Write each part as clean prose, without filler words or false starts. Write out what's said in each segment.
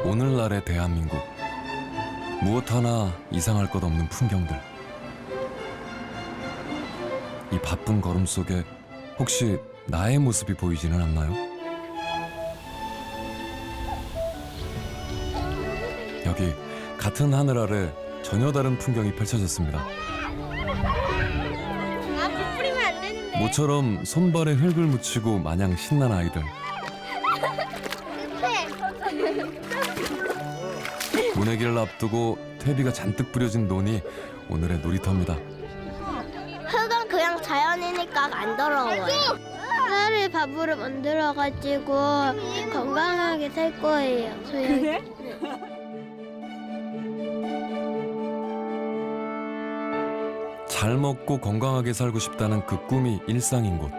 오늘날의 대한민국. 무엇 하나 이상할 것 없는 풍경들. 이 바쁜 걸음 속에 혹시 나의 모습이 보이지는 않나요? 여기 같은 하늘 아래 전혀 다른 풍경이 펼쳐졌습니다. 아, 뿌리면 안 되는데. 모처럼 손발에 흙을 묻히고 마냥 신난 아이들. 모내기를 앞두고 퇴비가 잔뜩 뿌려진 논이 오늘의 놀이터입니다. 흙은 그냥 자연이니까 안 더러워요. 쌀을 밥으로 만들어가지고 건강하게 살 거예요. 그래? 잘 먹고 건강하게 살고 싶다는 그 꿈이 일상인 곳.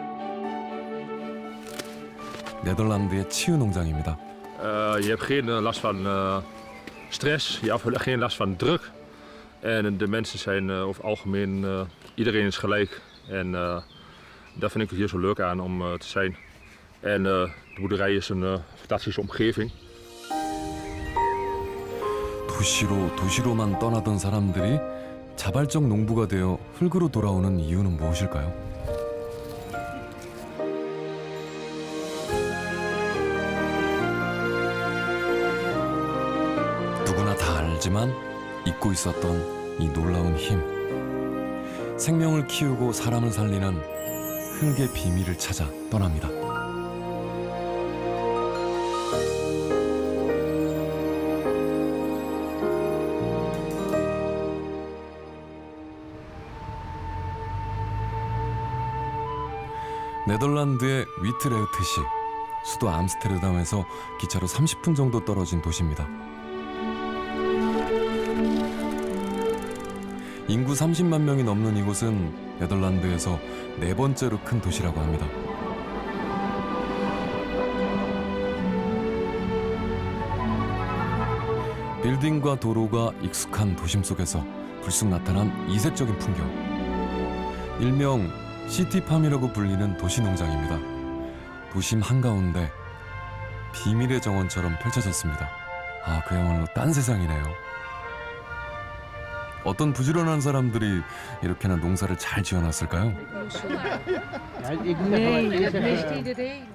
네덜란드의 치유 농장입니다. Je hebt geen last van stress, je hebt geen last van druk. En de mensen zijn over het algemeen, iedereen is gelijk. En daar vind ik het hier zo leuk aan om te zijn. En de boerderij is een fantastische omgeving. 도시로만 떠나던 사람들이 자발적 농부가 되어 흙으로 돌아오는 이유는 무엇일까요? 누구나 다 알지만 잊고 있었던 이 놀라운 힘. 생명을 키우고 사람을 살리는 흙의 비밀을 찾아 떠납니다. 네덜란드의 위트레흐트시, 수도 암스테르담에서 기차로 30분 정도 떨어진 도시입니다. 인구 30만 명이 넘는 이곳은 네덜란드에서 네 번째로 큰 도시라고 합니다. 빌딩과 도로가 익숙한 도심 속에서 불쑥 나타난 이색적인 풍경. 일명 시티팜이라고 불리는 도시농장입니다. 도심 한가운데 비밀의 정원처럼 펼쳐졌습니다. 아, 그야말로 딴 세상이네요. 어떤 부지런한 사람들이 이렇게나 농사를 잘 지어놨을까요?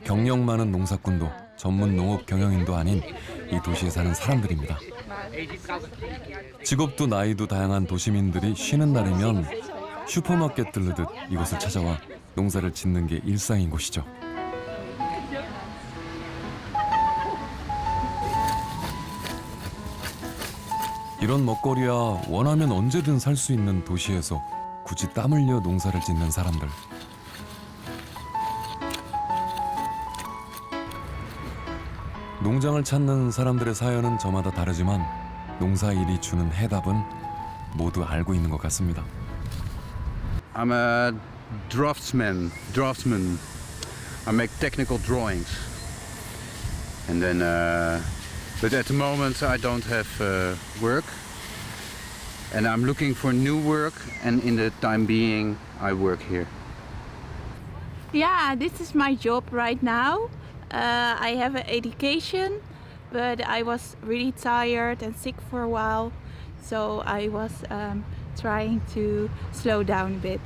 경력 많은 농사꾼도 전문 농업 경영인도 아닌 이 도시에 사는 사람들입니다. 직업도 나이도 다양한 도시민들이 쉬는 날이면 슈퍼마켓 들르듯 이곳을 찾아와 농사를 짓는 게 일상인 곳이죠. 이런 먹거리야 원하면 언제든 살 수 있는 도시에서 굳이 땀 흘려 농사를 짓는 사람들. 농장을 찾는 사람들의 사연은 저마다 다르지만 농사일이 주는 해답은 모두 알고 있는 것 같습니다. I'm a draftsman. I make technical drawings. And then, but at the moment I don't have work. And I'm looking for new work, and in the time being I work here. Yeah, this is my job right now. I have an education, but I was really tired and sick for a while. So I was trying to slow down a bit.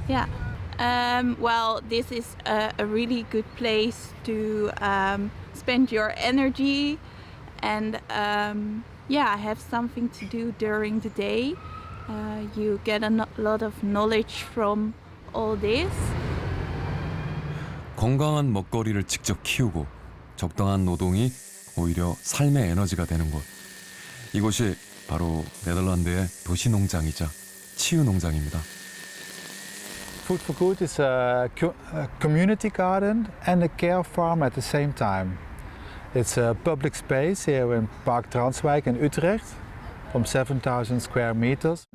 Yeah. Well, this is a really good place to spend your energy and have something to do during the day. You get a lot of knowledge from all this. 건강한 먹거리를 직접 키우고 적당한 노동이 오히려 삶의 에너지가 되는 곳. 이곳이 바로 네덜란드의 도시농장이자 치유농장입니다. Food for Good is a community garden and a care farm at the same time. It's a public space here in Park Transwijk in Utrecht, from 7,000 square meters.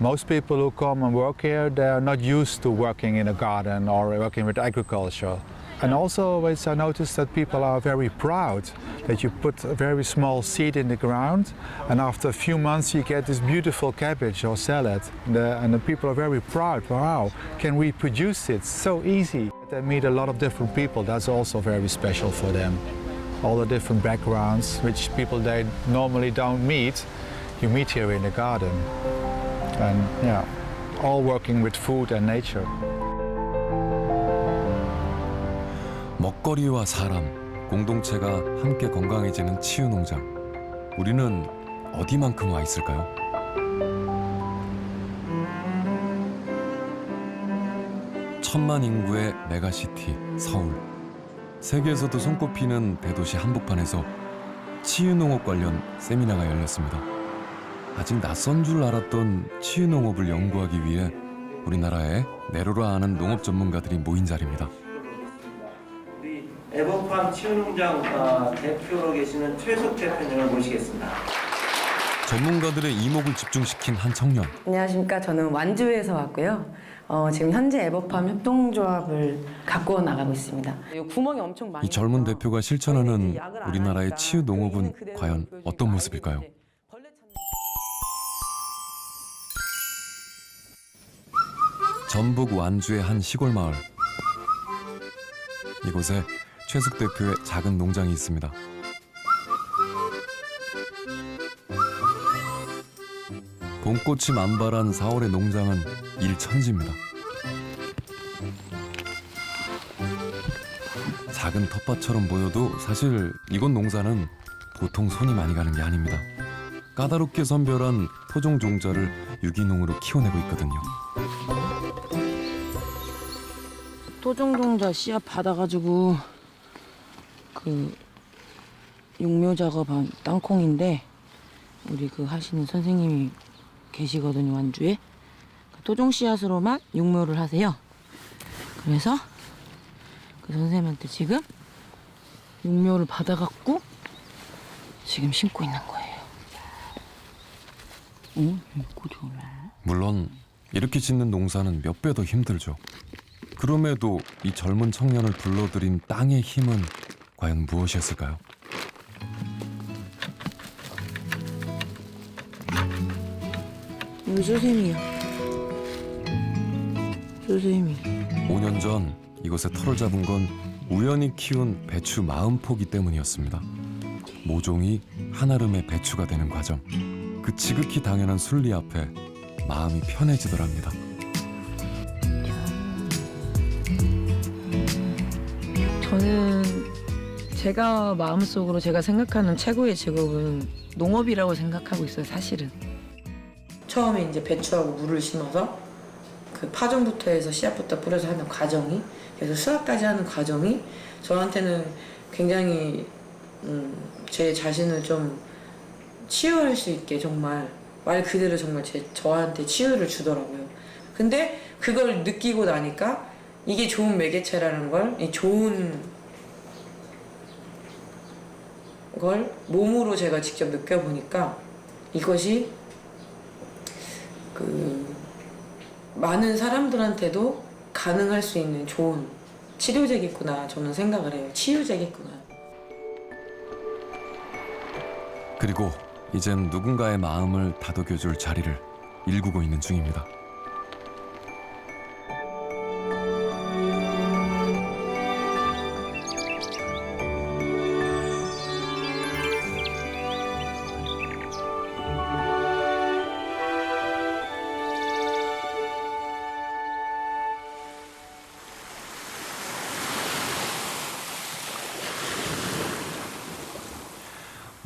Most people who come and work here, they are not used to working in a garden or working with agriculture. And also always I noticed that people are very proud that you put a very small seed in the ground and after a few months you get this beautiful cabbage or salad. And the people are very proud. Wow, can we produce it so easy? They meet a lot of different people. That's also very special for them. all the different backgrounds, which people they normally don't meet, you meet here in the garden. And yeah, all working with food and nature. 먹거리와 사람, 공동체가 함께 건강해지는 치유농장. 우리는 어디만큼 와 있을까요? 천만 인구의 메가시티 서울. 세계에서도 손꼽히는 대도시 한복판에서 치유농업 관련 세미나가 열렸습니다. 아직 낯선 줄 알았던 치유농업을 연구하기 위해 우리나라에 내로라 하는 농업 전문가들이 모인 자리입니다. 우리 에버팜 치유농장 대표로 계시는 최석 대표님을 모시겠습니다. 전문가들의 이목을 집중시킨 한 청년. 안녕하십니까. 저는 완주에서 왔고요. 지금 현재 에버팜 협동조합을 갖고 나가고 있습니다. 구멍이 엄청 많이 이 젊은 나서 대표가 실천하는 저희는 약을 안 우리나라의 하니까 치유 농업은 그대로 과연 보여주니까 어떤 아이들이 모습일까요? 이제 벌레 찾는 전북 완주의 한 시골 마을. 이곳에 최숙 대표의 작은 농장이 있습니다. 봄꽃이 만발한 4월의 농장은 일천지입니다. 작은 텃밭처럼 보여도 사실 이곳 농사는 보통 손이 많이 가는 게 아닙니다. 까다롭게 선별한 토종 종자를 유기농으로 키워내고 있거든요. 토종종자 씨앗 받아가지고 그 육묘 작업한 땅콩인데 우리 그 하시는 선생님이 계시거든요, 완주에. 토종 씨앗으로만 육묘를 하세요. 그래서 그 선생님한테 지금 육묘를 받아갖고 지금 심고 있는 거예요. 응? 고졸라. 물론 이렇게 짓는 농사는 몇 배 더 힘들죠. 그럼에도 이 젊은 청년을 불러들인 땅의 힘은 과연 무엇이었을까요? 수세미요. 수세미. 5년 전 이곳에 터를 잡은 건 우연히 키운 배추 40포기 때문이었습니다. 모종이 한아름의 배추가 되는 과정. 그 지극히 당연한 순리 앞에 마음이 편해지더랍니다. 저는 제가 마음속으로 제가 생각하는 최고의 직업은 농업이라고 생각하고 있어요, 사실은. 처음에 이제 배추하고 물을 심어서 그 파종부터 해서 씨앗부터 뿌려서 하는 과정이, 그래서 수확까지 하는 과정이 저한테는 굉장히 제 자신을 좀 치유할 수 있게 정말 말 그대로 정말 저한테 치유를 주더라고요. 근데 그걸 느끼고 나니까 이게 좋은 매개체라는 걸, 이 좋은 걸 몸으로 제가 직접 느껴보니까 이것이 그 많은 사람들한테도 가능할 수 있는 좋은 치료제겠구나, 저는 생각을 해요. 치유제겠구나. 그리고 이젠 누군가의 마음을 다독여줄 자리를 일구고 있는 중입니다.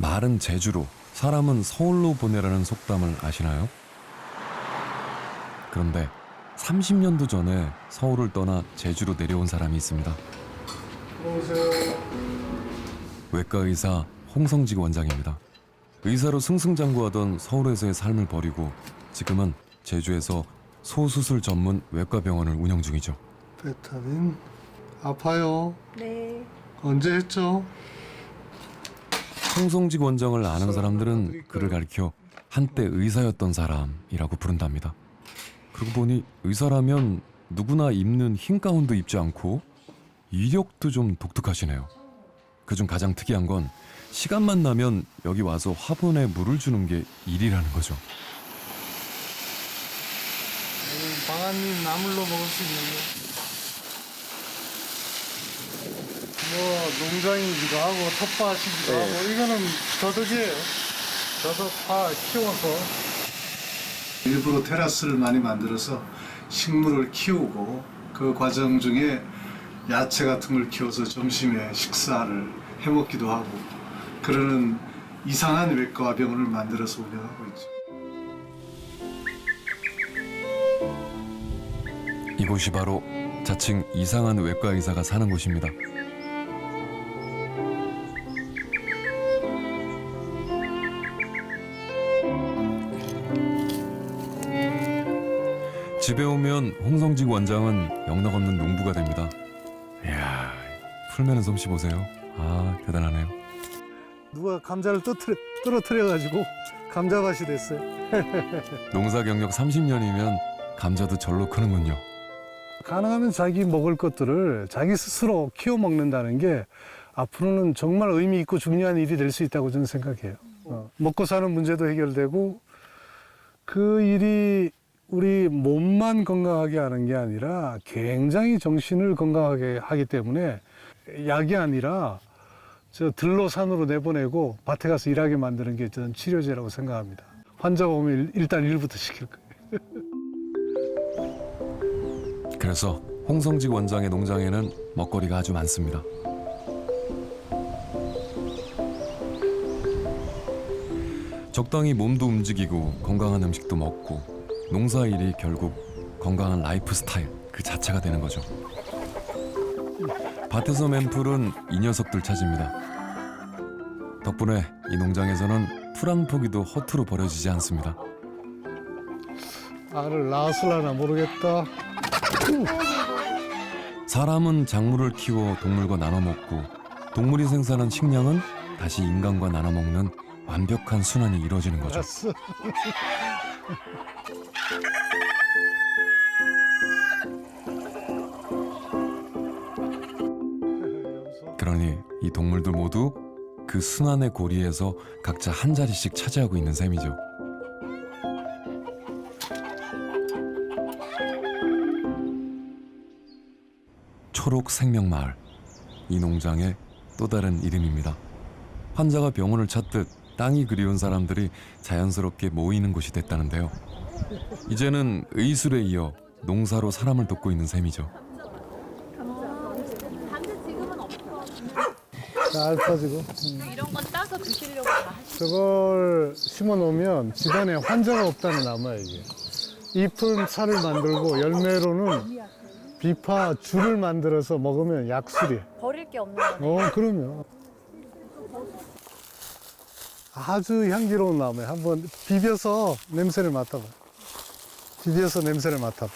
말은 제주로, 사람은 서울로 보내라는 속담을 아시나요? 그런데 30년도 전에 서울을 떠나 제주로 내려온 사람이 있습니다. 외과 의사 홍성직 원장입니다. 의사로 승승장구하던 서울에서의 삶을 버리고 지금은 제주에서 소수술 전문 외과 병원을 운영 중이죠. 베타민 아파요. 네. 언제 했죠? 홍성직 원장을 아는 사람들은 그를 가리켜 한때 의사였던 사람이라고 부른답니다. 그러고 보니 의사라면 누구나 입는 흰 가운도 입지 않고 이력도 좀 독특하시네요. 그중 가장 특이한 건 시간만 나면 여기 와서 화분에 물을 주는 게 일이라는 거죠. 방아님 나물로 먹을 수 있는 농장이기도 하고 텃밭이기도 하고 이거는 더덕이에요. 더덕 파 키워서 일부러 테라스를 많이 만들어서 식물을 키우고 그 과정 중에 야채 같은 걸 키워서 점심에 식사를 해먹기도 하고 그러는 이상한 외과 병원을 만들어서 운영하고 있죠. 이곳이 바로 자칭 이상한 외과 의사가 사는 곳입니다. 집에 오면 홍성직 원장은 영락없는 농부가 됩니다. 이야, 풀매는 솜씨 보세요. 아, 대단하네요. 누가 감자를 떨어뜨려가지고 감자밭이 됐어요. 농사 경력 30년이면 감자도 절로 크는군요. 가능하면 자기 먹을 것들을 자기 스스로 키워 먹는다는 게 앞으로는 정말 의미 있고 중요한 일이 될 수 있다고 저는 생각해요. 먹고 사는 문제도 해결되고 그 일이 우리 몸만 건강하게 하는 게 아니라 굉장히 정신을 건강하게 하기 때문에 약이 아니라 저 들로 산으로 내보내고 밭에 가서 일하게 만드는 게 저는 치료제라고 생각합니다. 환자가 오면 일단 일부터 시킬 거예요. 그래서 홍성직 원장의 농장에는 먹거리가 아주 많습니다. 적당히 몸도 움직이고 건강한 음식도 먹고 농사일이 결국 건강한 라이프 스타일 그 자체가 되는 거죠. 밭에서 맨 풀은 이 녀석들 차지입니다. 덕분에 이 농장에서는 풀 한 포기도 허투루 버려지지 않습니다. 알을 낳았을라나 모르겠다. 사람은 작물을 키워 동물과 나눠 먹고 동물이 생산한 식량은 다시 인간과 나눠 먹는 완벽한 순환이 이루어지는 거죠. 알았어. 그러니 이 동물들 모두 그 순환의 고리에서 각자 한 자리씩 차지하고 있는 셈이죠. 초록 생명마을, 이 농장의 또 다른 이름입니다. 환자가 병원을 찾듯 땅이 그리운 사람들이 자연스럽게 모이는 곳이 됐다는데요. 이제는 의술에 이어 농사로 사람을 돕고 있는 셈이죠. 잘 퍼지고. 이런 건 따서 드시려고 다 하시죠? 저걸 심어 놓으면 집안에 환자가 없다는 나무야 이게. 잎은 차를 만들고 열매로는 비파 주를 만들어서 먹으면 약술이야. 버릴 게 없는 거네. 그럼요. 아주 향기로운 나무야. 한번 비벼서 냄새를 맡아봐. 비벼서 냄새를 맡아봐.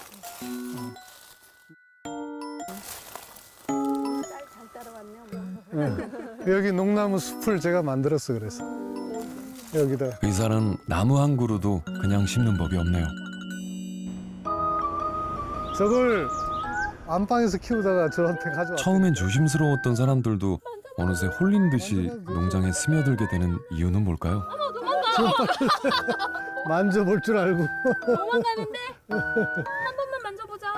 여기 농나무 숲을 제가 만들었어 그래서 여기다. 의사는 나무 한 그루도 그냥 심는 법이 없네요. 저걸 안방에서 키우다가 저한테 가져왔어요. 처음엔 조심스러웠던 사람들도 어느새 홀린 듯이 농장에 스며들게 되는 이유는 뭘까요? 만져볼 줄 알고. 도망가는데? 한 번만 만져보자.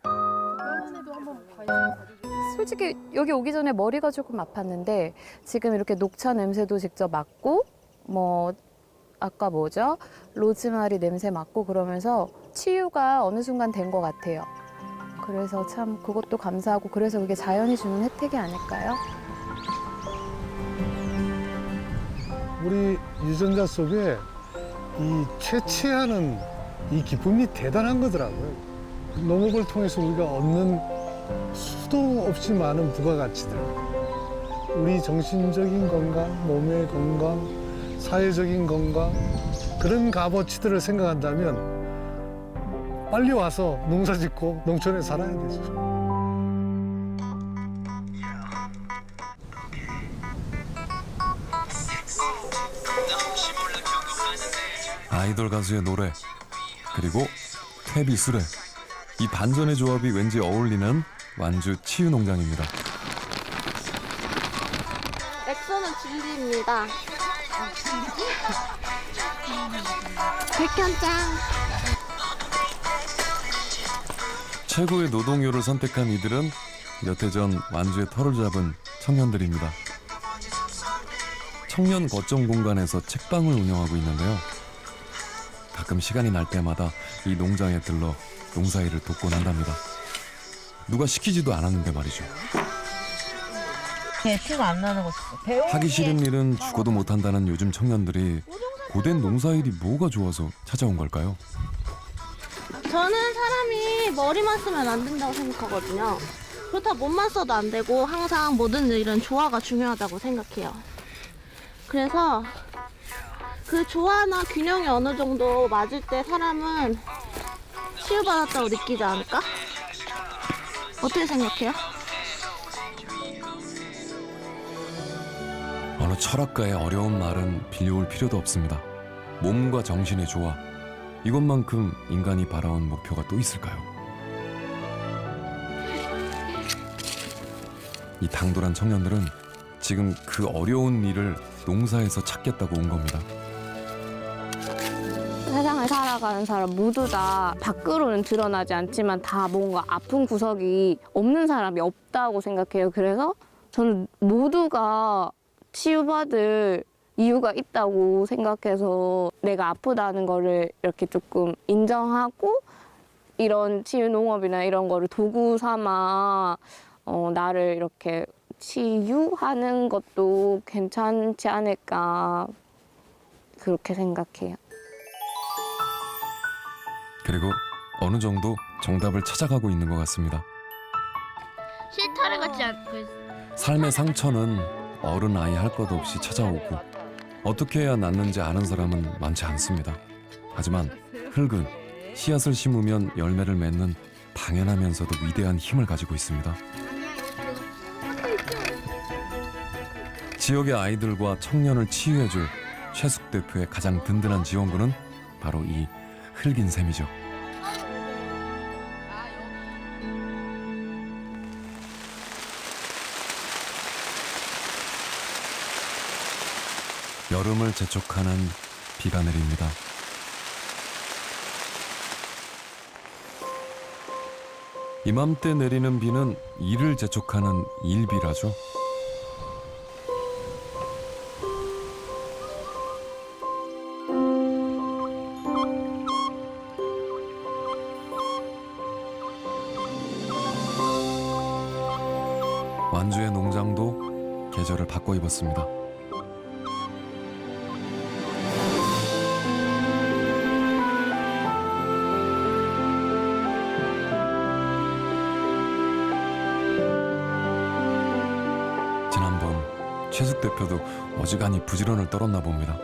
병원에도 한번 가야지. 솔직히 여기 오기 전에 머리가 조금 아팠는데 지금 이렇게 녹차 냄새도 직접 맡고 뭐 아까 뭐죠? 로즈마리 냄새 맡고 그러면서 치유가 어느 순간 된 것 같아요. 그래서 참 그것도 감사하고 그래서 그게 자연이 주는 혜택이 아닐까요? 우리 유전자 속에 이 채취하는 이 기쁨이 대단한 거더라고요. 농업을 통해서 우리가 얻는 수도 없이 많은 부가가치들. 우리 정신적인 건강, 몸의 건강, 사회적인 건강 그런 값어치들을 생각한다면 빨리 와서 농사 짓고 농촌에 살아야 되죠. 아이돌 가수의 노래, 그리고 퇴비 수레. 이 반전의 조합이 왠지 어울리는 완주 치유농장입니다. 엑소는 진리입니다. 백현장. 최고의 노동요를 선택한 이들은 몇 해 전 완주에 터를 잡은 청년들입니다. 청년 거점 공간에서 책방을 운영하고 있는데요. 가끔 시간이 날 때마다 이 농장에 들러 농사일을 돕곤 한답니다. 누가 시키지도 않았는데 말이죠. 피가 안 나는 거 있어. 하기 싫은 일은 죽어도 못한다는 요즘 청년들이 고된 농사일이 뭐가 좋아서 찾아온 걸까요? 저는 사람이 머리만 쓰면 안 된다고 생각하거든요. 그렇다고 몸만 써도 안 되고 항상 모든 일은 조화가 중요하다고 생각해요. 그래서 그 조화나 균형이 어느 정도 맞을 때 사람은 치유받았다고 느끼지 않을까? 어떻게 생각해요? 어느 철학가의 어려운 말은 빌려올 필요도 없습니다. 몸과 정신의 조화. 이것만큼 인간이 바라온 목표가 또 있을까요? 이 당돌한 청년들은 지금 그 어려운 일을 농사에서 찾겠다고 온 겁니다. 세상을 살아가는 사람 모두 다 밖으로는 드러나지 않지만 다 뭔가 아픈 구석이 없는 사람이 없다고 생각해요. 그래서 저는 모두가 치유받을 이유가 있다고 생각해서 내가 아프다는 거를 이렇게 조금 인정하고 이런 치유 농업이나 이런 거를 도구 삼아 나를 이렇게 치유하는 것도 괜찮지 않을까 그렇게 생각해요. 그리고 어느 정도 정답을 찾아가고 있는 것 같습니다. 실타래 같지 않고 삶의 상처는 어른 아이 할 것 없이 찾아오고 어떻게 해야 낫는지 아는 사람은 많지 않습니다. 하지만 흙은 씨앗을 심으면 열매를 맺는 당연하면서도 위대한 힘을 가지고 있습니다. 지역의 아이들과 청년을 치유해줄 최숙 대표의 가장 든든한 지원군은 바로 이 흙인 셈이죠. 여름을 재촉하는 비가 내립니다. 이맘때 내리는 비는 일을 재촉하는 일비라죠. 완주의 농장도 계절을 바꿔 입었습니다. 지난번 최숙 대표도 어지간히 부지런을 떨었나 봅니다.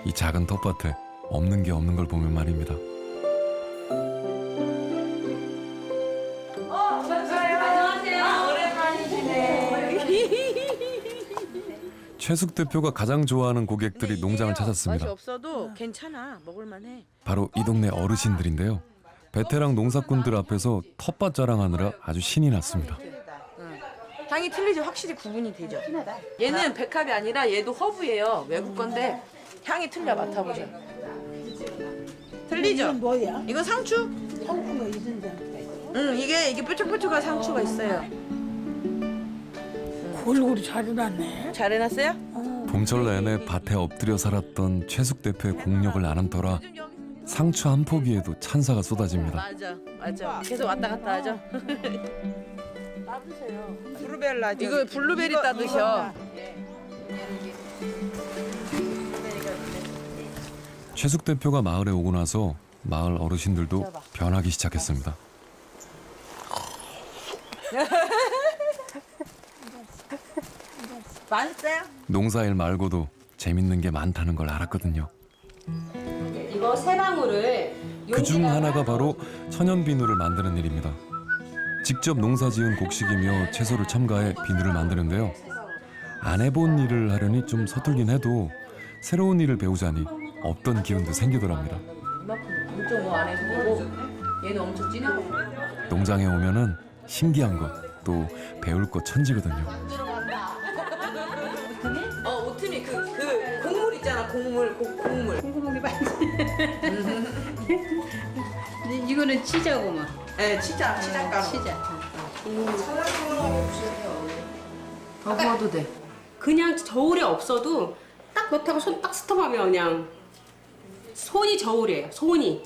이 작은 텃밭에 없는 게 없는 걸 보면 말입니다. 최숙 대표가 가장 좋아하는 고객들이 농장을 찾았습니다. 맛이 없어도 괜찮아. 먹을만해. 바로 이 동네 어르신들인데요. 베테랑 농사꾼들 앞에서 텃밭 자랑하느라 아주 신이 났습니다. 향이 틀리죠. 확실히 구분이 되죠. 얘는 백합이 아니라 얘도 허브예요. 외국 건데 향이 틀려. 맡아보세요. 틀리죠? 이건 뭐야? 이건 상추? 상추가 있는데. 응, 이게 뾰족뾰족한 상추가 있어요. 골고루 잘 해놨네. 잘 해놨어요? 봄철 내내 밭에 엎드려 살았던 최숙 대표의 공력을 아는 터라 상추 한 포기에도 찬사가 쏟아집니다. 맞아. 계속 왔다 갔다 하죠. 따드세요. 블루베리 이거 블루베리 따드셔. 최숙 대표가 마을에 오고 나서 마을 어르신들도 변하기 시작했습니다. 맛있어요? 농사일 말고도 재밌는 게 많다는 걸 알았거든요. 이거 세 방울을 그중 하나가 바로 천연 비누를 만드는 일입니다. 직접 농사지은 곡식이며 채소를 첨가해 비누를 만드는데요. 안 해본 일을 하려니 좀 서툴긴 해도 새로운 일을 배우자니 없던 기운도 생기더랍니다. 이만큼 0.5 안에서 보고 얘는 엄청 진하고. 농장에 오면은 신기한 것 또 배울 것 천지거든요. 오트미 그 곡물 있잖아. 곡물. 국물. 콩고물이 반지. 이거는 치자고만. 네, 치자 가루. 치자. 더 구워도 돼. 그냥 저울에 없어도 딱 넣다가 손 딱 스톱하면 그냥 손이 저울이에요. 손이.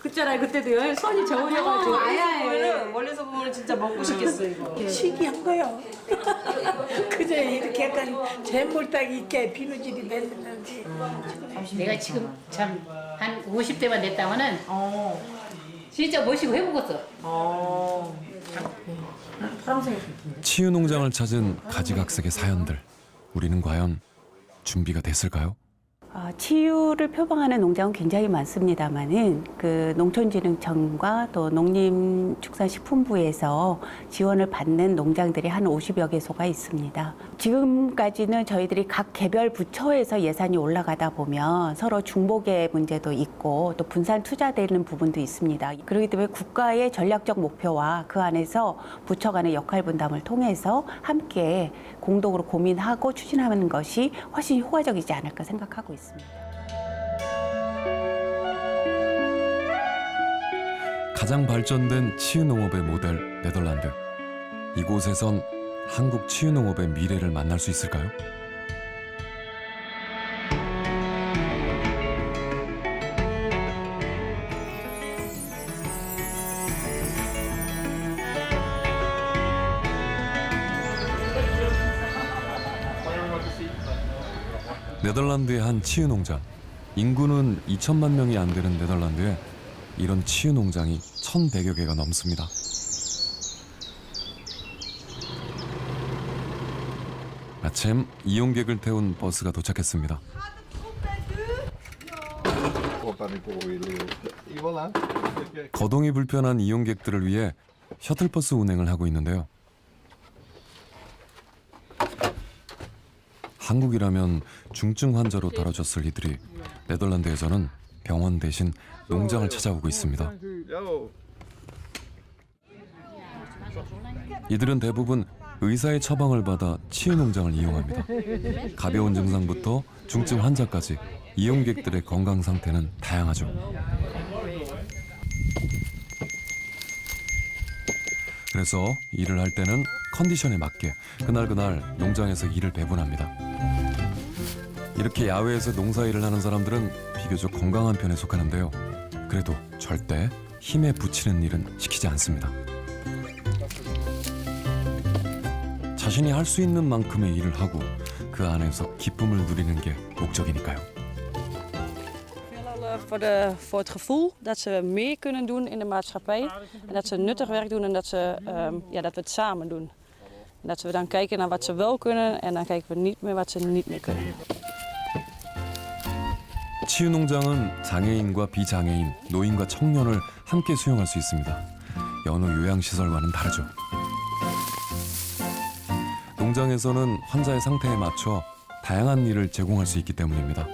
그랬잖아요. 그때도요. 손이 저울이어가지고. 보면은 멀리서 보면 진짜 먹고 싶겠어 이거. 신기한 거요. 그저 이렇게 약간 잼물딱 있게 비누질이 됐는지. 내가 지금 참 한 50대만 됐다면은 진짜 멋있고 해보겠어. 치유 농장을 찾은 가지각색의 사연들. 우리는 과연 준비가 됐을까요? 치유를 표방하는 농장은 굉장히 많습니다만은 그 농촌진흥청과 또 농림축산식품부에서 지원을 받는 농장들이 한 50여 개소가 있습니다. 지금까지는 저희들이 각 개별 부처에서 예산이 올라가다 보면 서로 중복의 문제도 있고 또 분산 투자되는 부분도 있습니다. 그렇기 때문에 국가의 전략적 목표와 그 안에서 부처 간의 역할 분담을 통해서 함께 공동으로 고민하고 추진하는 것이 훨씬 효과적이지 않을까 생각하고 있습니다. 가장 발전된 치유농업의 모델 네덜란드. 이곳에선 한국 치유농업의 미래를 만날 수 있을까요? 네덜란드의 한 치유농장. 인구는 2천만 명이 안 되는 네덜란드에 이런 치유농장이 1,100여 개가 넘습니다. 아침 이용객을 태운 버스가 도착했습니다. 거동이 불편한 이용객들을 위해 셔틀버스 운행을 하고 있는데요. 한국이라면 중증 환자로 다뤄졌을 이들이 네덜란드에서는 병원 대신 농장을 찾아오고 있습니다. 이들은 대부분 의사의 처방을 받아 치유 농장을 이용합니다. 가벼운 증상부터 중증 환자까지 이용객들의 건강 상태는 다양하죠. 그래서 일을 할 때는 컨디션에 맞게 그날 농장에서 일을 배분합니다. 이렇게 야외에서 농사일을 하는 사람들은 비교적 건강한 편에 속하는데요. 그래도 절대 힘에 부치는 일은 시키지 않습니다. 자신이 할 수 있는 만큼의 일을 하고 그 안에서 기쁨을 누리는 게 목적이니까요. Voor het gevoel dat ze meer kunnen doen in de maatschappij en dat ze nuttig werk doen en dat we het samen doen. En dat we dan kijken naar wat ze wel kunnen en dan kijken we niet meer wat ze niet meer kunnen. 치유 농장은 장애인과 비장애인, 노인과 청년을 함께 수용할 수 있습니다. 여느 요양시설과는 다르죠. 농장에서는 환자의 상태에 맞춰 다양한 일을 제공할 수 있기 때문입니다.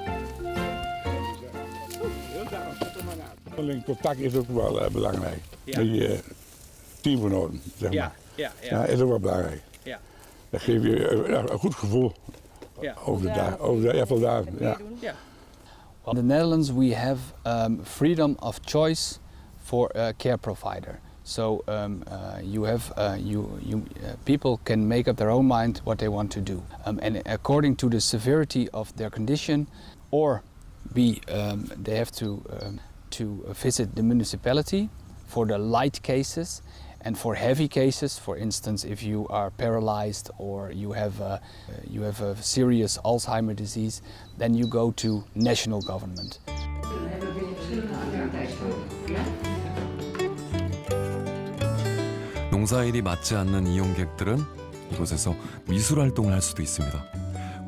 Onderling contact is ook wel belangrijk. Dat je teamgenoten, zeg maar. Ja, is ook wel belangrijk. Dat geeft je een goed gevoel over de dag, over de aantal dagen. Ja. In the Netherlands we have freedom of choice for a care provider. So people can make up their own mind what they want to do, and according to the severity of their condition, or they have to visit the municipality for the light cases, and for heavy cases, for instance, if you are paralyzed or you have a serious Alzheimer disease, then you go to national government. 농사일이 맞지 않는 이용객들은 이곳에서 미술 활동을 할 수도 있습니다.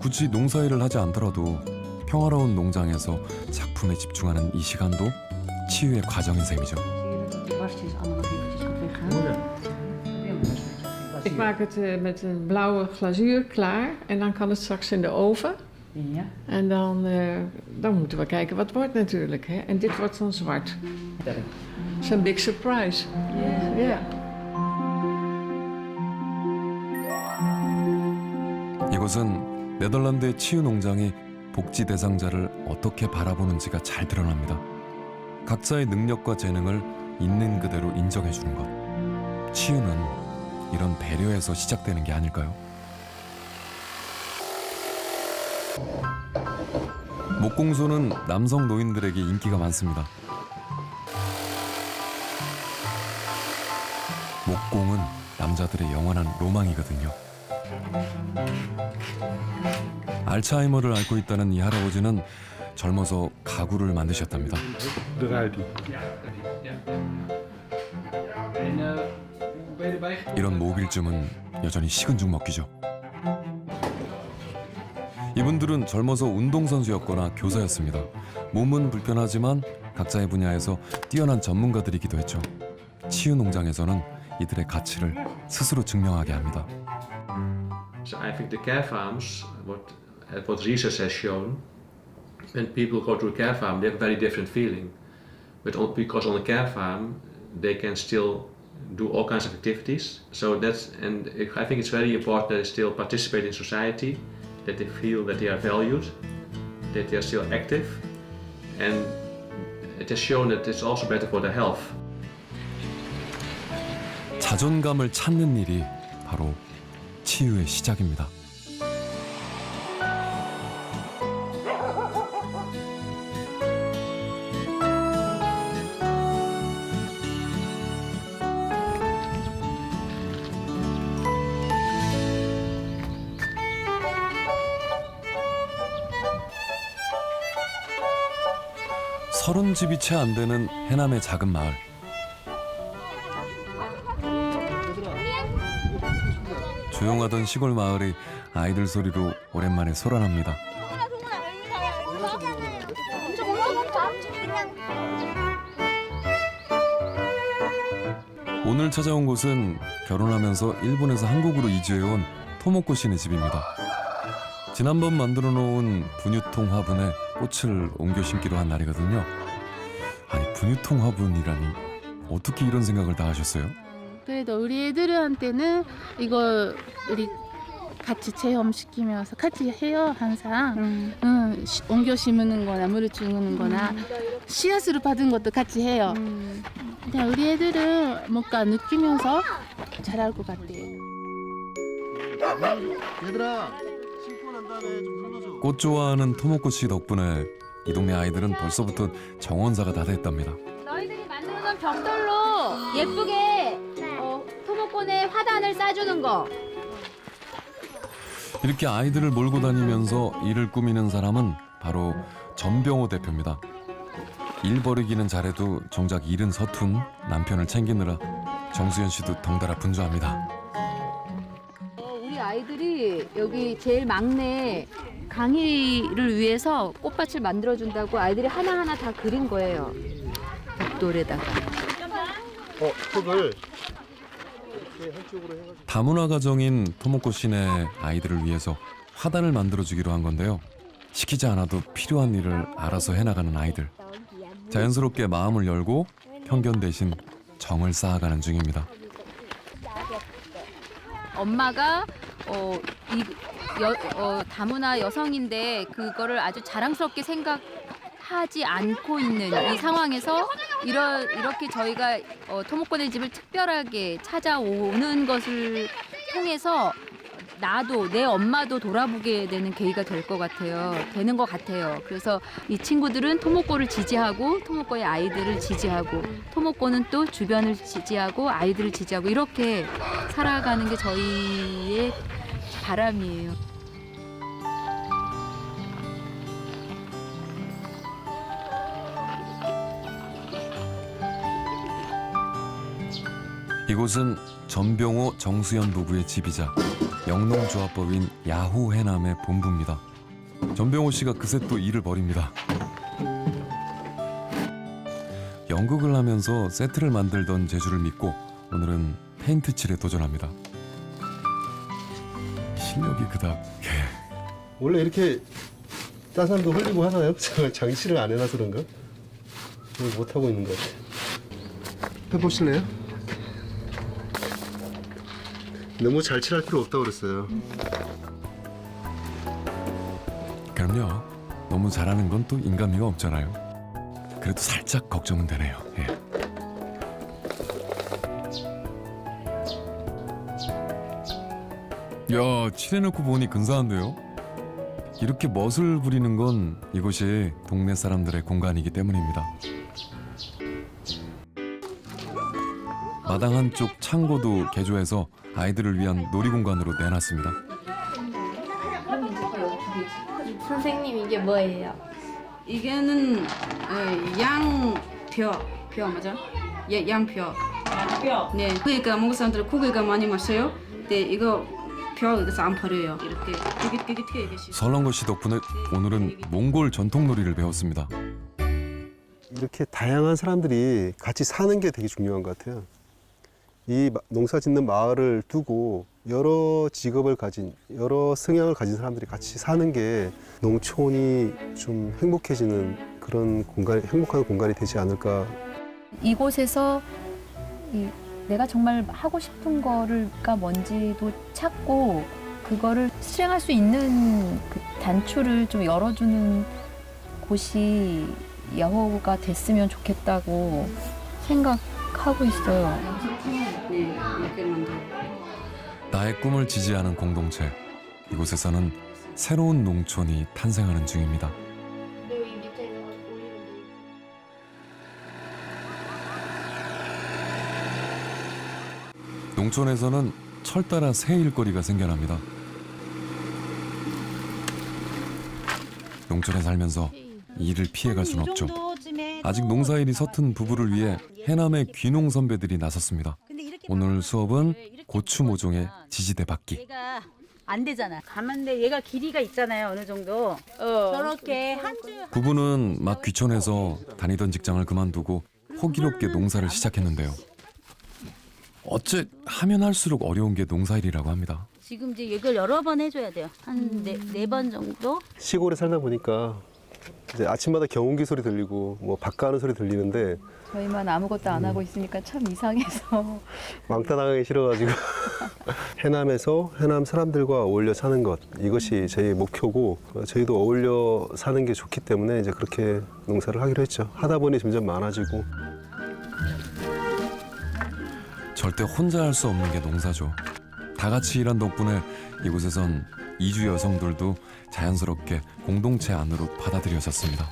굳이 농사일을 하지 않더라도 평화로운 농장에서 작품에 집중하는 이 시간도 치유의 과정인 셈이죠. Ik maak het met een blauwe glazuur klaar en dan kan het straks in de oven. Ja. En dan moeten we kijken wat het wordt natuurlijk. Hè? En dit wordt dan zwart. Dat is een big surprise. Ja. 이곳은 네덜란드의 치유 농장이 복지 대상자를 어떻게 바라보는지가 잘 드러납니다. 각자의 능력과 재능을 있는 그대로 인정해 주는 것. 치유는 이런 배려에서 시작되는 게 아닐까요? 목공소는 남성 노인들에게 인기가 많습니다. 목공은 남자들의 영원한 로망이거든요. 알츠하이머를 앓고 있다는 이 할아버지는 젊어서 가구를 만드셨답니다. 이런 모빌쯤은 여전히 식은 죽 먹기죠. 이분들은 젊어서 운동선수였거나 교사였습니다. 몸은 불편하지만 각자의 분야에서 뛰어난 전문가들이기도 했죠. 치유 농장에서는 이들의 가치를 스스로 증명하게 합니다. So I think the care farms, what research has shown, when people go to a care farm, they have a very different feeling. Because on a care farm, they can still do all kinds of activities. So I think it's very important that they still participate in society, that they feel that they are valued, that they are still active, and it has shown that it's also better for their health. 자존감을 찾는 일이 바로 치유의 시작입니다. 서른 집이 채 안 되는 해남의 작은 마을. 조용하던 시골 마을이 아이들 소리로 오랜만에 소란합니다. 오늘 찾아온 곳은 결혼하면서 일본에서 한국으로 이주해온 토모코 씨네 집입니다. 지난번 만들어 놓은 분유통 화분에 꽃을 옮겨 심기로 한 날이거든요. 아니, 분유통 화분이라니 어떻게 이런 생각을 다 하셨어요? 그래도 우리 애들한테는 이거 우리 같이 체험시키면서 같이 해요 항상. 옮겨 심는 거나 물을 주는 거나 씨앗으로 받은 것도 같이 해요. 근데 우리 애들은 뭔가 느끼면서 잘할 것 같아요. 얘들아, 심고 난 다음에 좀 흘러줘. 꽃 좋아하는 토모코 씨 덕분에 이 동네 아이들은 벌써부터 정원사가 다 됐답니다. 너희들이 만들어놓은 벽돌로 예쁘게 토목곤에 화단을 쌓아주는 거. 이렇게 아이들을 몰고 다니면서 일을 꾸미는 사람은 바로 전병호 대표입니다. 일 벌이기는 잘해도 정작 일은 서툰 남편을 챙기느라 정수연 씨도 덩달아 분주합니다. 우리 아이들이 여기 제일 막내 강희를 위해서 꽃밭을 만들어준다고 아이들이 하나하나 다 그린 거예요. 벽돌에다가. 흙을 이렇게 한쪽으로 해가지고. 다문화 가정인 토모코 씨네 아이들을 위해서 화단을 만들어주기로 한 건데요. 시키지 않아도 필요한 일을 알아서 해나가는 아이들. 자연스럽게 마음을 열고 편견 대신 정을 쌓아가는 중입니다. 엄마가 다문화 여성인데 그거를 아주 자랑스럽게 생각하지 않고 있는 이 상황에서 이렇게 저희가 토목곤의 집을 특별하게 찾아오는 것을 통해서 나도 내 엄마도 돌아보게 되는 계기가 되는 것 같아요. 그래서 이 친구들은 토목고를 지지하고 토목고의 아이들을 지지하고 토목고는 또 주변을 지지하고 아이들을 지지하고 이렇게 살아가는 게 저희의 바람이에요. 이곳은 전병호 정수연 부부의 집이자 영농조합법인 야후 해남의 본부입니다. 전병호 씨가 그새 또 일을 벌입니다. 연극을 하면서 세트를 만들던 재주를 믿고 오늘은 페인트 칠에 도전합니다. 실력이 그닥... 원래 이렇게 따산도 흘리고 하나요? 제가 장치를 안 해놔서 그런가? 못 하고 있는 것 같아요. 해보실래요? 너무 잘 칠할 필요 없다고 그랬어요. 그럼요. 너무 잘하는 건 또 인간미가 없잖아요. 그래도 살짝 걱정은 되네요. 예. 야, 칠해놓고 보니 근사한데요? 이렇게 멋을 부리는 건 이곳이 동네 사람들의 공간이기 때문입니다. 마당 한쪽 창고도 개조해서 아이들을 위한 놀이공간으로 내놨습니다. 선생님 이게 뭐예요? 이게는 양뼈 맞아? 양뼈. 네. 그러니까 한국 사람들은 고기가 많이 마셔요. 네, 이거 뼈 그래서 안 버려요. 이렇게 쫄깃쫄깃해 이게. 설렁거 씨 덕분에 오늘은 몽골 전통놀이를 배웠습니다. 이렇게 다양한 사람들이 같이 사는 게 되게 중요한 것 같아요. 이 농사 짓는 마을을 두고 여러 직업을 가진, 여러 성향을 가진 사람들이 같이 사는 게 농촌이 좀 행복해지는 그런 공간, 행복한 공간이 되지 않을까. 이곳에서 내가 정말 하고 싶은 거가 뭔지도 찾고 그거를 실행할 수 있는 그 단추를 좀 열어주는 곳이 야호가 됐으면 좋겠다고 생각하고 있어요. 네, 이렇게 만들어. 나의 꿈을 지지하는 공동체. 이곳에서는 새로운 농촌이 탄생하는 중입니다. 농촌에서는 철따라 새 일거리가 생겨납니다. 농촌에 살면서 일을 피해갈 수는 없죠. 아직 농사일이 서툰 부부를 위해 해남의 귀농 선배들이 나섰습니다. 오늘 수업은 고추 모종의 지지대 받기. 얘가 안 되잖아. 가만데 얘가 길이가 있잖아요. 어느 정도. 저렇게 한 줄. 부부는 막 귀촌해서 다니던 직장을 그만두고 호기롭게 농사를 시작했는데요. 어째 하면 할수록 어려운 게 농사일이라고 합니다. 지금 이제 이걸 여러 번 해줘야 돼요. 한 네 번 정도. 시골에 살다 보니까 이제 아침마다 경운기 소리 들리고 뭐 밭 가는 소리 들리는데 저희만 아무것도 안 하고 있으니까 참 이상해서 왕따 당하기 싫어가지고 해남에서 해남 사람들과 어울려 사는 것, 이것이 저희 목표고 저희도 어울려 사는 게 좋기 때문에 이제 그렇게 농사를 하기로 했죠. 하다 보니 점점 많아지고. 절대 혼자 할 수 없는 게 농사죠. 다 같이 일한 덕분에 이곳에선 이주 여성들도 자연스럽게 공동체 안으로 받아들여졌습니다.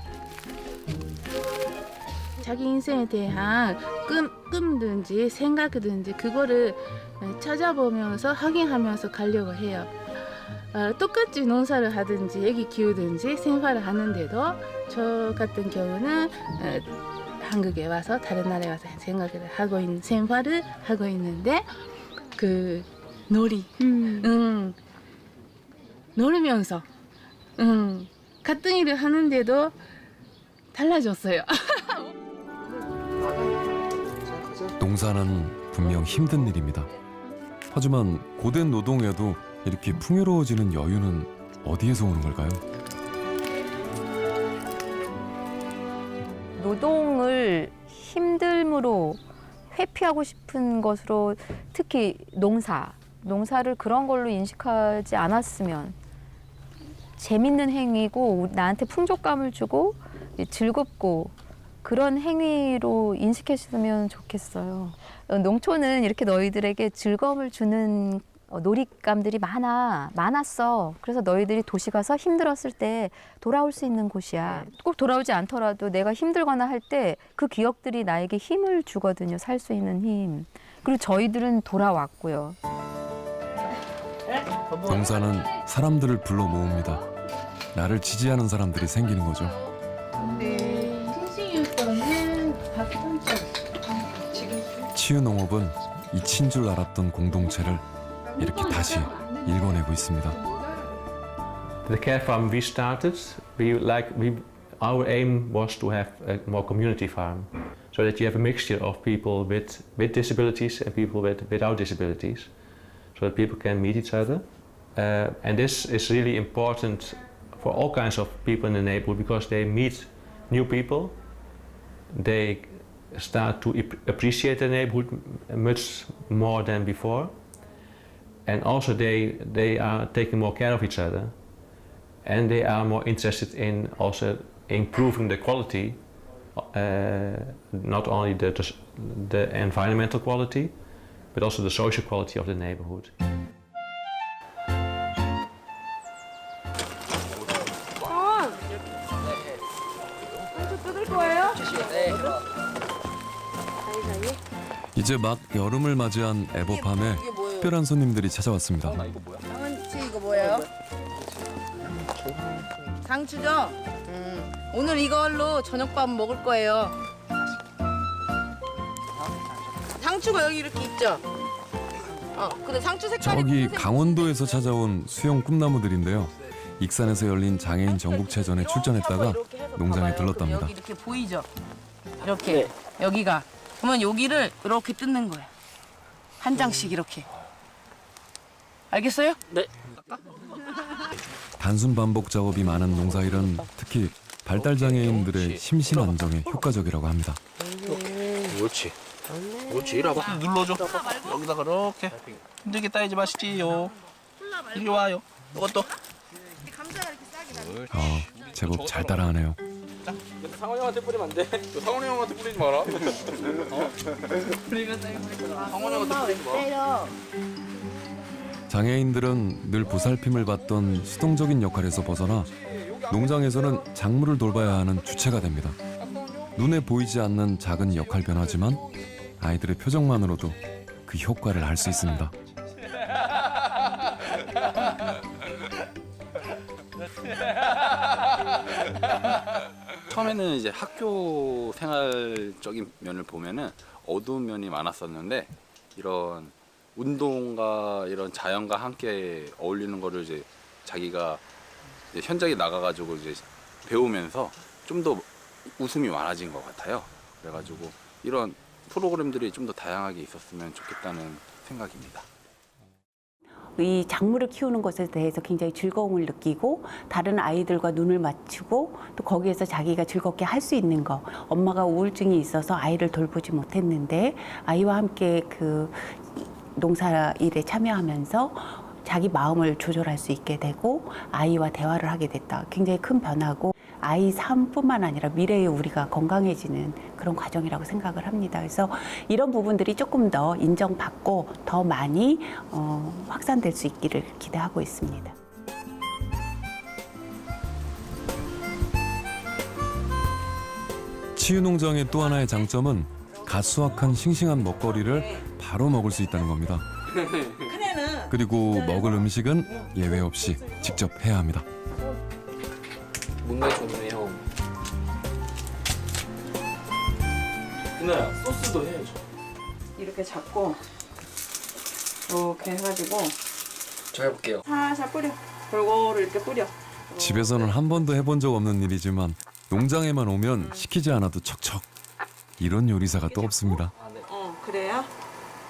자기 인생에 대한 꿈든지 생각이든지 그거를 찾아보면서 확인하면서 가려고 해요. 똑같이 농사를 하든지 애기 키우든지 생활을 하는데도 저 같은 경우는 한국에 와서 다른 나라에 와서 생활을 하고 있는데 그 놀이, 놀면서 같은 일을 하는데도 달라졌어요. 농사는 분명 힘든 일입니다. 하지만 고된 노동에도 이렇게 풍요로워지는 여유는 어디에서 오는 걸까요? 노동을 힘듦으로 회피하고 싶은 것으로 특히 농사를 그런 걸로 인식하지 않았으면 재밌는 행위고 나한테 풍족감을 주고 즐겁고 그런 행위로 인식했으면 좋겠어요. 농촌은 이렇게 너희들에게 즐거움을 주는 놀잇감들이 많았어. 그래서 너희들이 도시 가서 힘들었을 때 돌아올 수 있는 곳이야. 꼭 돌아오지 않더라도 내가 힘들거나 할 때 그 기억들이 나에게 힘을 주거든요. 살 수 있는 힘. 그리고 저희들은 돌아왔고요. 농사는 사람들을 불러 모읍니다. 나를 지지하는 사람들이 생기는 거죠. 치유농업은 잊힌 줄 알았던 공동체를 이렇게 다시 일궈내고 있습니다. The care farm we started, our aim was to have a more community farm, so that you have a mixture of people with disabilities and people without disabilities, so that people can meet each other. And this is really important for all kinds of people in the neighborhood because they meet new people, they start to appreciate the neighborhood much more than before, and also they are taking more care of each other, and they are more interested in also improving the quality, not only the environmental quality, but also the social quality of the neighborhood. 뜯을 거예요? 이제 막 여름을 맞이한 에버팜에 특별한 손님들이 찾아왔습니다. 상은씨 이거 뭐예요? 상추죠? 오늘 이걸로 저녁밥 먹을 거예요. 상추가 여기 이렇게 있죠? 근데 상추 색깔이 저기 강원도에서 찾아온 수영 꿈나무들인데요. 익산에서 열린 장애인 전국체전에 출전했다가 농장에 들렀답니다. 여기 이렇게 보이죠? 이렇게 여기가. 그러면 여기를 이렇게 뜯는 거예요. 한 장씩 이렇게. 알겠어요? 네. 단순 반복 작업이 많은 농사일은 특히 발달 장애인들의 심신 안정에 효과적이라고 합니다. 그렇지. 그렇지. 이리 와봐. 눌러줘. 여기다가 이렇게 힘들게 따이지 마시지요. 이리 와요. 이것도. 제법 잘 따라하네요. 상원이 형한테 뿌리면 안 돼. 상원이 형한테 뿌리지 마라. 상원이 형한테 뿌리지 마. 장애인들은 늘 보살핌을 받던 수동적인 역할에서 벗어나 농장에서는 작물을 돌봐야 하는 주체가 됩니다. 눈에 보이지 않는 작은 역할 변화지만 아이들의 표정만으로도 그 효과를 알 수 있습니다. 처음에는 이제 학교 생활적인 면을 보면은 어두운 면이 많았었는데 이런 운동과 이런 자연과 함께 어울리는 거를 이제 자기가 이제 현장에 나가가지고 이제 배우면서 좀 더 웃음이 많아진 것 같아요. 그래가지고 이런 프로그램들이 좀 더 다양하게 있었으면 좋겠다는 생각입니다. 이 작물을 키우는 것에 대해서 굉장히 즐거움을 느끼고 다른 아이들과 눈을 맞추고 또 거기에서 자기가 즐겁게 할 수 있는 거. 엄마가 우울증이 있어서 아이를 돌보지 못했는데 아이와 함께 그 농사 일에 참여하면서 자기 마음을 조절할 수 있게 되고 아이와 대화를 하게 됐다. 굉장히 큰 변화고 아이 삶뿐만 아니라 미래에 우리가 건강해지는 그런 과정이라고 생각을 합니다. 그래서 이런 부분들이 조금 더 인정받고 더 많이 확산될 수 있기를 기대하고 있습니다. 치유농장의 또 하나의 장점은 갓 수확한 싱싱한 먹거리를 바로 먹을 수 있다는 겁니다. 그리고 먹을 음식은 예외 없이 직접 해야 합니다. 뭔가 좋네요. 이나야, 소스도 해야죠. 이렇게 잡고 이렇게 해가지고 저 해볼게요. 살살 뿌려. 골고루 이렇게 뿌려. 집에서는 한 번도 해본 적 없는 일이지만 농장에만 오면 시키지 않아도 척척. 이런 요리사가 또 없습니다. 그래야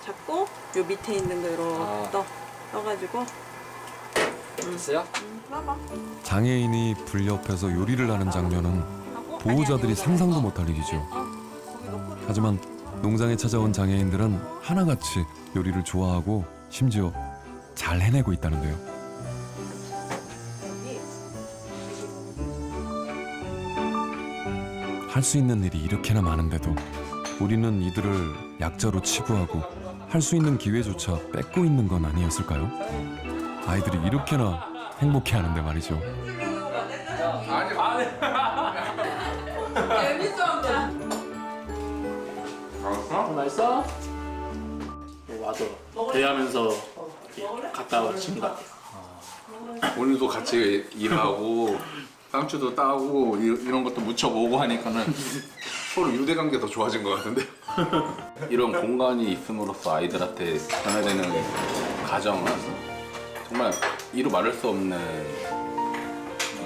잡고 요 밑에 있는 거 이렇게 떠가지고. 됐어요? 장애인이 불 옆에서 요리를 하는 장면은 보호자들이 상상도 못할 일이죠. 하지만 농장에 찾아온 장애인들은 하나같이 요리를 좋아하고 심지어 잘 해내고 있다는데요. 할 수 있는 일이 이렇게나 많은데도 우리는 이들을 약자로 치부하고 할 수 있는 기회조차 뺏고 있는 건 아니었을까요? 아이들이 이렇게나 행복해하는데 말이죠. 맛있어? 와서 대하면서 갔다 온 친구 같아. 오늘도 같이 일하고 상추도 따고 이런 것도 무쳐보고 하니까는 서로 유대관계 더 좋아진 것 같은데. 이런 공간이 있음으로써 아이들한테 전해되는 가정은 정말 이루 말할 수 없는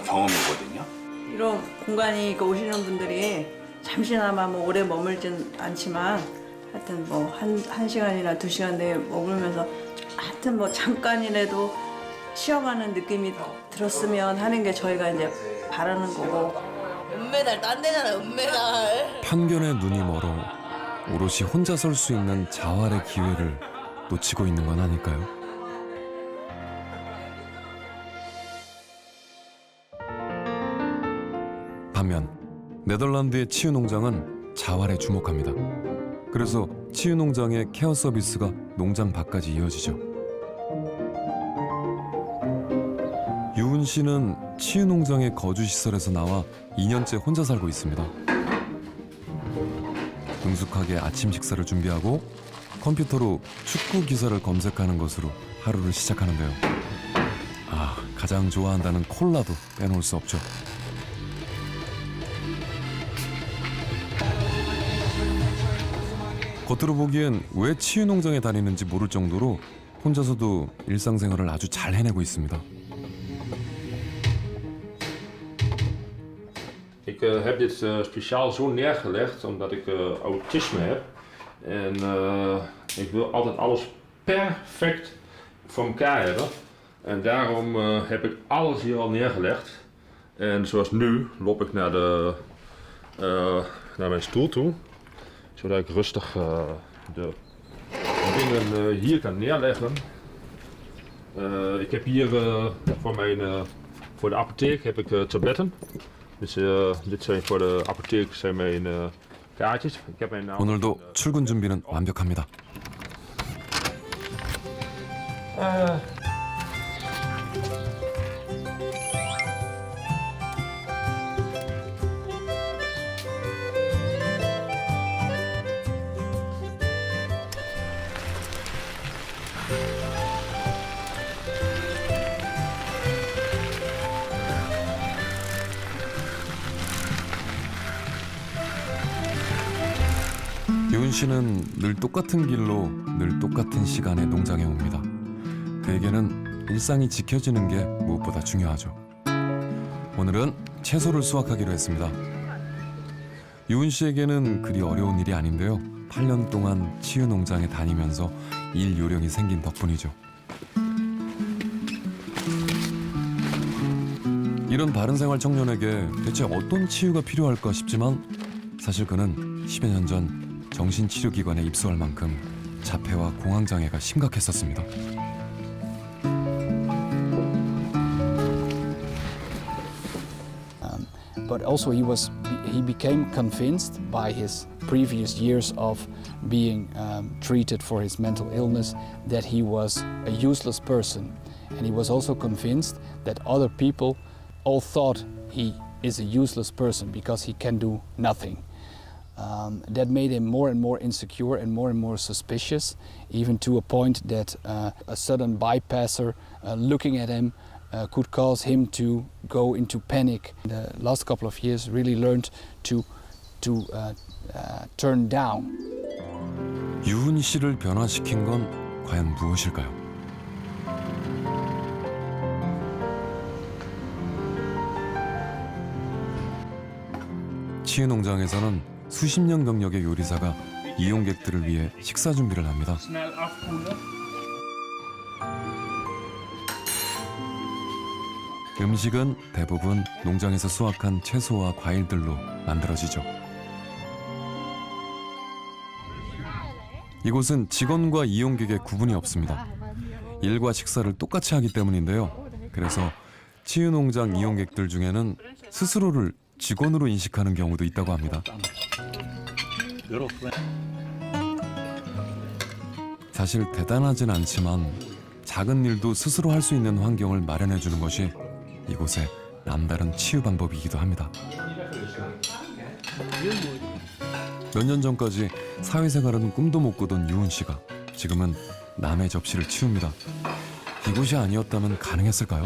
경험이거든요. 이런 공간이 오시는 분들이 잠시나마 뭐 오래 머물진 않지만 하여튼 뭐 한 시간이나 2시간 내에 머물면서 하여튼 뭐 잠깐이라도 쉬어가는 느낌이 들었으면 하는 게 저희가 이제 바라는 거고. 은메달 딴 데잖아, 은메달. 편견에 눈이 멀어 오롯이 혼자 설 수 있는 자활의 기회를 놓치고 있는 건 아닐까요? 반면 네덜란드의 치유 농장은 자활에 주목합니다. 그래서 치유 농장의 케어 서비스가 농장 밖까지 이어지죠. 유은 씨는 치유 농장의 거주 시설에서 나와 2년째 혼자 살고 있습니다. 능숙하게 아침 식사를 준비하고 컴퓨터로 축구 기사를 검색하는 것으로 하루를 시작하는데요. 아, 가장 좋아한다는 콜라도 빼놓을 수 없죠. 겉으로 보기엔 왜 치유 농장에 다니는지 모를 정도로 혼자서도 일상생활을 아주 잘 해내고 있습니다. Ik heb dit speciaal zo neergelegd omdat ik autisme heb. En ik wil altijd alles perfect voor elkaar hebben. En daarom heb ik alles hier al neergelegd. En zoals nu loop ik naar mijn stoel toe. Zodat ik rustig de dingen hier kan neerleggen. Ik heb hier voor de apotheek heb ik tabletten. Dus dit zijn voor de apotheek zijn mijn kaartjes. Ik heb mijn naam. 오늘도 출근 준비는 완벽합니다. 유은 씨는 늘 똑같은 길로 늘 똑같은 시간에 농장에 옵니다. 그에게는 일상이 지켜지는 게 무엇보다 중요하죠. 오늘은 채소를 수확하기로 했습니다. 유은 씨에게는 그리 어려운 일이 아닌데요. 8년 동안 치유 농장에 다니면서 일 요령이 생긴 덕분이죠. 이런 바른생활 청년에게 대체 어떤 치유가 필요할까 싶지만 사실 그는 10여 년 전 정신치료기관에 입소할 만큼 자폐와 공황장애가 심각했었습니다. But also he became convinced by his previous years of being treated for his mental illness that he was a useless person. And he was also convinced that other people all thought he is a useless person because he can do nothing. That made him more and more insecure and more suspicious, even to a point that a sudden bypasser looking at him could cause him to go into panic. The last couple of years really learned to turn down. 유은 씨를 변화시킨 건 과연 무엇일까요? 치유 농장에서는 수십 년 경력의 요리사가 이용객들을 위해 식사 준비를 합니다. 음식은 대부분 농장에서 수확한 채소와 과일들로 만들어지죠. 이곳은 직원과 이용객의 구분이 없습니다. 일과 식사를 똑같이 하기 때문인데요. 그래서 치유 농장 이용객들 중에는 스스로를 직원으로 인식하는 경우도 있다고 합니다. 사실 대단하진 않지만 작은 일도 스스로 할 수 있는 환경을 마련해 주는 것이 이곳의 남다른 치유 방법이기도 합니다. 몇 년 전까지 사회생활은 꿈도 못 꾸던 유은 씨가 지금은 남의 접시를 치웁니다. 이곳이 아니었다면 가능했을까요?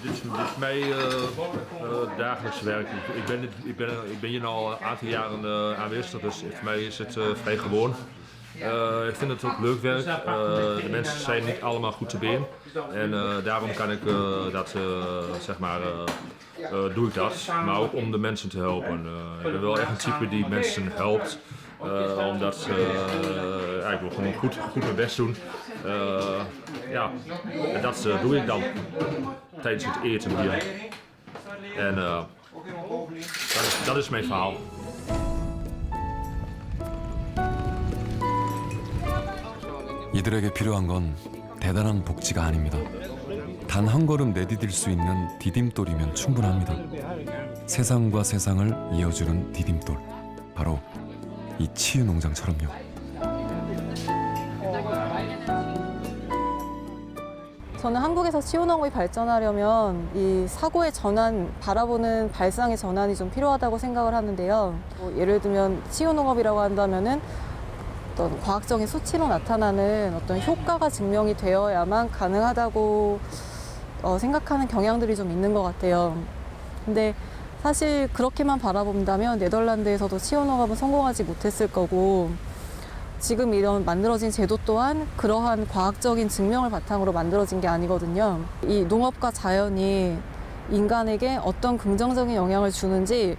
Dit is mij dagelijks werk. Ik ben hier al een aantal jaren aanwezig, dus voor mij is het vrij gewoon. Ik vind het ook leuk werk. De mensen zijn niet allemaal goed te been. En daarom kan ik doe ik dat. Maar ook om de mensen te helpen. Ik ben wel echt een type die mensen helpt. Omdat ik wil gewoon goed mijn best doen. En dat doe ik dan tijdens het eten hier. En dat is mijn verhaal. 이들에게 필요한 건 대단한 복지가 아닙니다. 단 한 걸음 내디딜 수 있는 디딤돌이면 충분합니다. 세상과 세상을 이어주는 디딤돌. 바로 이 치유 농장처럼요. 저는 한국에서 치유농업이 발전하려면 이 사고의 전환, 바라보는 발상의 전환이 좀 필요하다고 생각을 하는데요. 예를 들면 치유농업이라고 한다면은 어떤 과학적인 수치로 나타나는 어떤 효과가 증명이 되어야만 가능하다고 생각하는 경향들이 좀 있는 것 같아요. 근데 사실 그렇게만 바라본다면 네덜란드에서도 치유농업은 성공하지 못했을 거고, 지금 이런 만들어진 제도 또한 그러한 과학적인 증명을 바탕으로 만들어진 게 아니거든요. 이 농업과 자연이 인간에게 어떤 긍정적인 영향을 주는지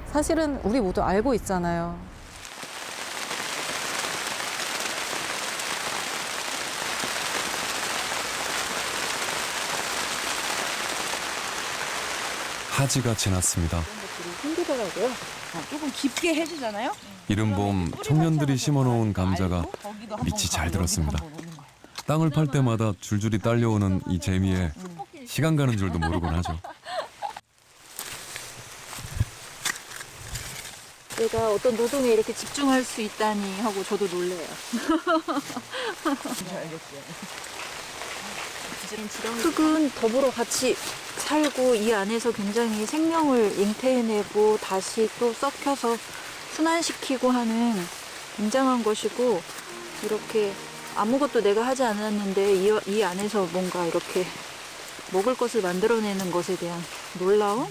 사실은 우리 모두 알고 있잖아요. 하지가 지났습니다. 힘들더라고요. 조금 깊게 해주잖아요. 이른 봄 청년들이 심어놓은 감자가 밑이 잘 들었습니다. 땅을 팔 때마다 줄줄이 딸려오는 이 재미에 시간 가는 줄도 모르곤 하죠. 내가 어떤 노동에 이렇게 집중할 수 있다니 하고 저도 놀래요. 흙은 더불어 같이 살고 이 안에서 굉장히 생명을 잉태해내고 다시 또 썩혀서 순환시키고 하는 굉장한 것이고, 이렇게 아무것도 내가 하지 않았는데 이 안에서 뭔가 이렇게 먹을 것을 만들어내는 것에 대한 놀라움?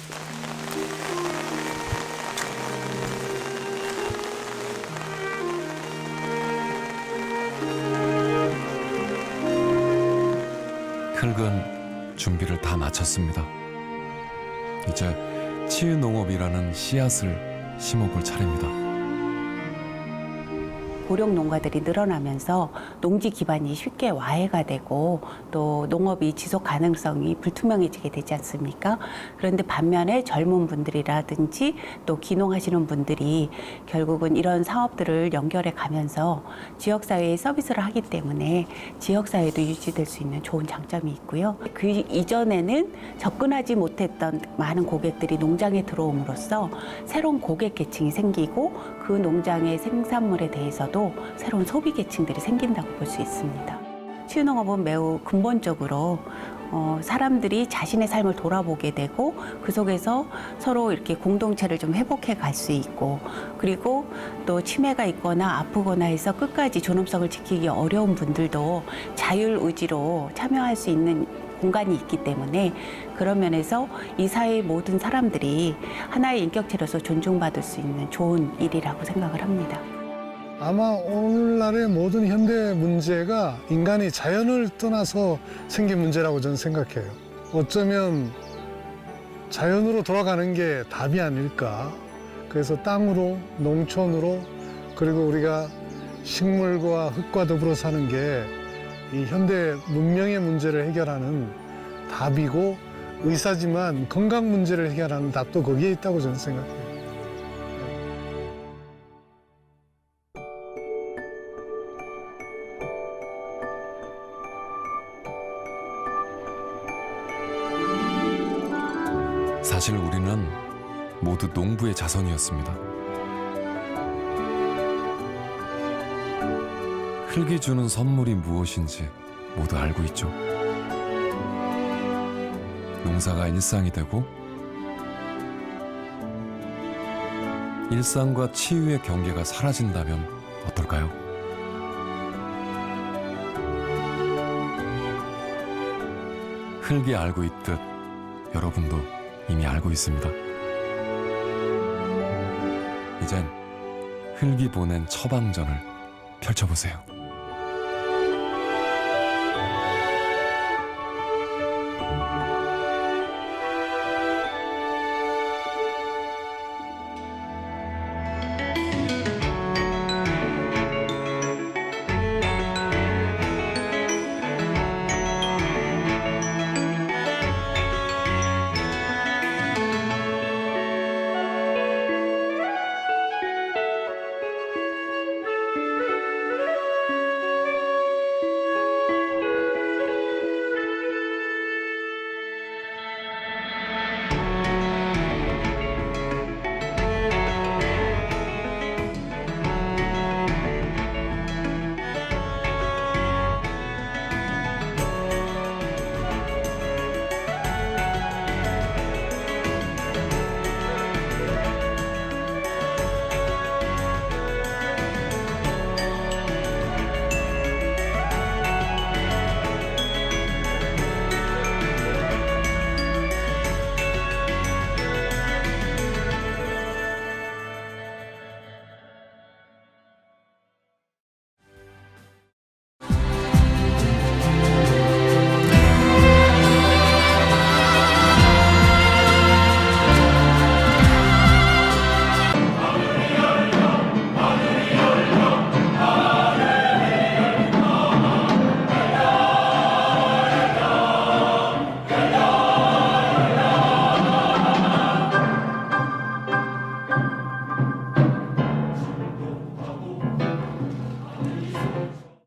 흙은 준비를 다 마쳤습니다. 이제 치유농업이라는 씨앗을 심어볼 차례입니다. 고령 농가들이 늘어나면서 농지 기반이 쉽게 와해가 되고 또 농업이 지속 가능성이 불투명해지게 되지 않습니까? 그런데 반면에 젊은 분들이라든지 또 귀농하시는 분들이 결국은 이런 사업들을 연결해 가면서 지역사회에 서비스를 하기 때문에 지역사회도 유지될 수 있는 좋은 장점이 있고요. 그 이전에는 접근하지 못했던 많은 고객들이 농장에 들어옴으로써 새로운 고객 계층이 생기고 그 농장의 생산물에 대해서도 새로운 소비 계층들이 생긴다고 볼 수 있습니다. 치유농업은 매우 근본적으로 사람들이 자신의 삶을 돌아보게 되고 그 속에서 서로 이렇게 공동체를 좀 회복해 갈 수 있고, 그리고 또 치매가 있거나 아프거나 해서 끝까지 존엄성을 지키기 어려운 분들도 자율의지로 참여할 수 있는 공간이 있기 때문에 그런 면에서 이 사회의 모든 사람들이 하나의 인격체로서 존중받을 수 있는 좋은 일이라고 생각을 합니다. 아마 오늘날의 모든 현대 문제가 인간이 자연을 떠나서 생긴 문제라고 저는 생각해요. 어쩌면 자연으로 돌아가는 게 답이 아닐까. 그래서 땅으로, 농촌으로, 그리고 우리가 식물과 흙과 더불어 사는 게 이 현대 문명의 문제를 해결하는 답이고, 의사지만 건강 문제를 해결하는 답도 거기에 있다고 저는 생각해요. 사실 우리는 모두 농부의 자손이었습니다. 흙이 주는 선물이 무엇인지 모두 알고 있죠. 농사가 일상이 되고 일상과 치유의 경계가 사라진다면 어떨까요? 흙이 알고 있듯 여러분도 이미 알고 있습니다. 이젠 흙이 보낸 처방전을 펼쳐보세요.